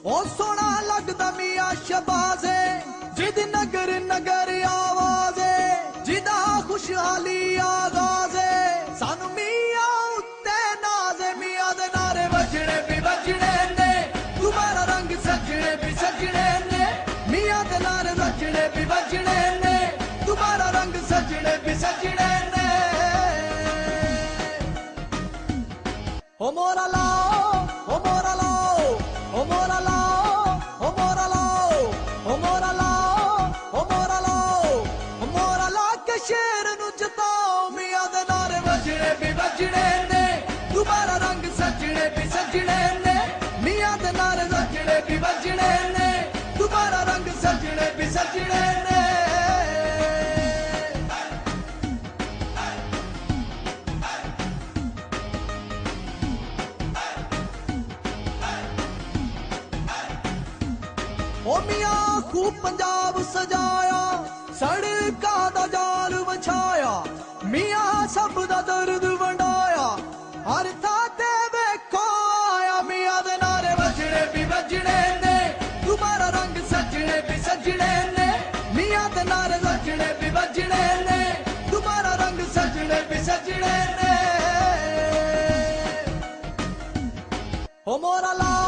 ओ सोना लगदा मियां शबाज़े जिद नगर नगर आवाज़े जिदा खुशहाली आगाज़े सानू मियां उत्ते नाज़े मियां दे नारे वजने भी वजने ने तुम्हारा रंग सजने भी सजने ने मियां दे नारे वजने भी वजने ने तुम्हारा रंग सजने भी सजने ने ओ मोरा लाओ ओ मोरा लाओ ओ मोरा लाओ ओ मोरा लाओ ओ मोरा लाओ ओ मोरा लाओ ओ मोरा ला के शेर नू जताओ मियां दे नारे वजने भी वजने ने तुम्हारा रंग सजने भी सजने ने मियां दे नारे वजने भी वजने ने तुम्हारा रंग सजने भी सजने ने ओ मियां खूब पंजाब सजाया सड़का दा जाल वछाया मियां सब दा दर्द वंडाया हर था ते वेखो आया मियां दे नारे वजने भी वजने ने तुम्हारा रंग सजने भी सजने ने मियां दे नारे वजने भी वजने ने तुम्हारा रंग सजने भी सजने ने ओ मोरा ला